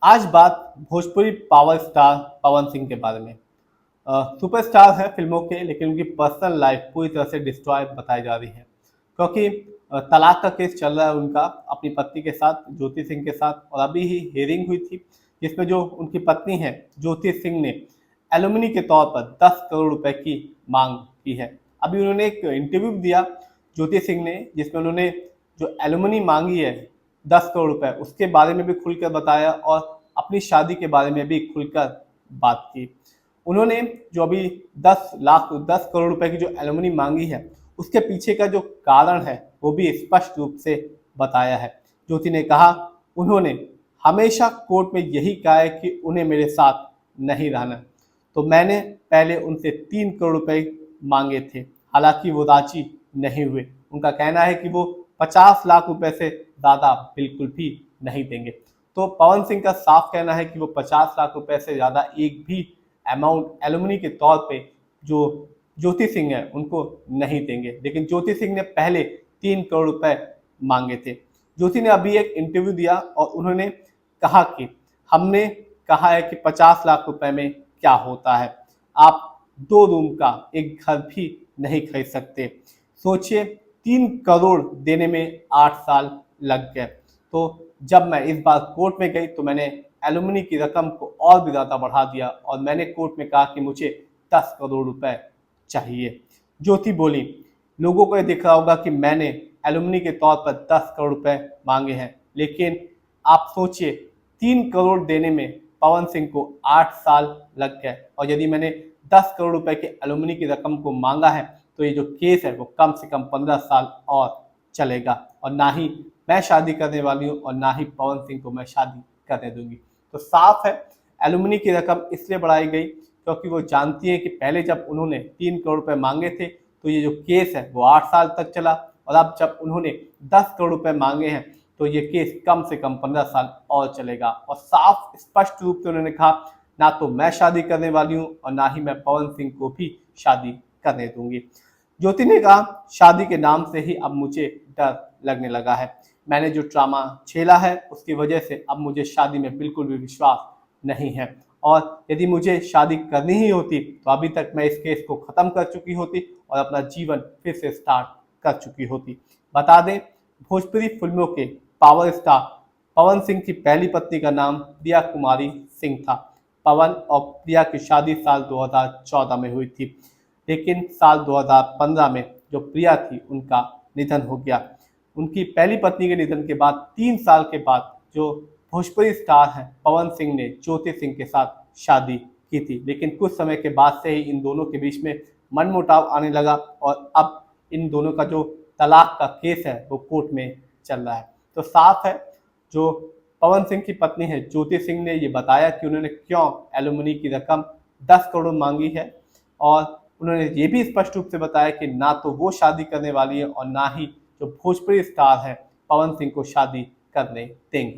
आज बात Bhojpuri power star Pawan Singh के बारे में। सुपरस्टार है फिल्मों के, लेकिन उनकी पर्सनल लाइफ पूरी तरह से डिस्ट्रॉय बताई जा रही है, क्योंकि तलाक का केस चल रहा है उनका अपनी पत्नी के साथ, ज्योति सिंह के साथ। और अभी ही हियरिंग हुई थी, जिसमें जो उनकी पत्नी है ज्योति सिंह ने एलुमनी के तौर पर 10 करोड़ रुपए की मांग की है। अभी उन्होंने एक इंटरव्यू दिया ज्योति सिंह ने, जिसमें उन्होंने जो एलुमनी मांगी है 10 करोड़ रुपए, उसके बारे में भी खुलकर बताया और अपनी शादी के बारे में भी खुलकर बात की। उन्होंने जो अभी 10 करोड़ रुपए की जो एलुमनी मांगी है, उसके पीछे का जो कारण है वो भी स्पष्ट रूप से बताया है। ज्योति ने कहा, उन्होंने हमेशा कोर्ट में यही कहा है कि उन्हें मेरे साथ नहीं रहना, तो मैंने पहले उनसे 3 करोड़ रुपए मांगे थे, हालांकि वो राजी नहीं हुए। उनका कहना है कि वो 50 लाख रुपए से ज़्यादा बिल्कुल भी नहीं देंगे। तो पवन सिंह का साफ कहना है कि वो 50 लाख रुपए से ज़्यादा एक भी अमाउंट एलुमनी के तौर पे जो ज्योति सिंह है उनको नहीं देंगे। लेकिन ज्योति सिंह ने पहले 3 करोड़ रुपए मांगे थे। ज्योति ने अभी एक इंटरव्यू दिया और उन्होंने कहा कि हमने कहा है कि 50 लाख रुपए में क्या होता है, आप 2 रूम का एक घर भी नहीं खरीद सकते। सोचिए, 3 करोड़ देने में 8 साल लग गए। तो जब मैं इस बार कोर्ट में गई तो मैंने एलुमनी की रकम को और भी ज़्यादा बढ़ा दिया और मैंने कोर्ट में कहा कि मुझे 10 करोड़ रुपए चाहिए। ज्योति बोली, लोगों को ये दिख रहा होगा कि मैंने एलुमनी के तौर पर 10 करोड़ रुपए मांगे हैं, लेकिन आप सोचिए 3 करोड़ देने में पवन सिंह को 8 साल लग गए, और यदि मैंने 10 करोड़ रुपए की एलुमनी की रकम को मांगा है तो ये जो केस है वो कम से कम 15 साल और चलेगा, और ना ही मैं शादी करने वाली हूँ और ना ही पवन सिंह को मैं शादी करने दूंगी। तो साफ है, एलुमनी की रकम इसलिए बढ़ाई गई क्योंकि वो जानती है कि पहले जब उन्होंने 3 करोड़ रुपए मांगे थे तो ये जो केस है वो 8 साल तक चला, और अब जब उन्होंने 10 करोड़ रुपए मांगे हैं तो ये केस कम से कम 15 साल और चलेगा। और साफ स्पष्ट रूप से उन्होंने कहा, ना तो मैं शादी करने वाली हूँ और ना ही मैं पवन सिंह को भी शादी करने दूंगी। ज्योति ने कहा, शादी के नाम से ही अब मुझे डर लगने लगा है। मैंने जो ट्रामा झेला है उसकी वजह से अब मुझे शादी में बिल्कुल भी विश्वास नहीं है, और यदि मुझे शादी करनी ही होती तो अभी तक मैं इस केस को ख़त्म कर चुकी होती और अपना जीवन फिर से स्टार्ट कर चुकी होती। बता दें, भोजपुरी फिल्मों के पावर स्टार पवन सिंह की पहली पत्नी का नाम प्रिया कुमारी सिंह था। पवन और प्रिया की शादी साल 2014 में हुई थी, लेकिन साल 2015 में जो प्रिया थी उनका निधन हो गया। उनकी पहली पत्नी के निधन के बाद 3 साल के बाद जो भोजपुरी स्टार हैं पवन सिंह ने ज्योति सिंह के साथ शादी की थी, लेकिन कुछ समय के बाद से ही इन दोनों के बीच में मनमुटाव आने लगा और अब इन दोनों का जो तलाक का केस है वो कोर्ट में चल रहा है। तो साफ है, जो पवन सिंह की पत्नी है ज्योति सिंह ने ये बताया कि उन्होंने क्यों एलुमनी की रकम 10 करोड़ मांगी है, और उन्होंने ये भी स्पष्ट रूप से बताया कि ना तो वो शादी करने वाली है और ना ही जो भोजपुरी स्टार है पवन सिंह को शादी करने देंगी।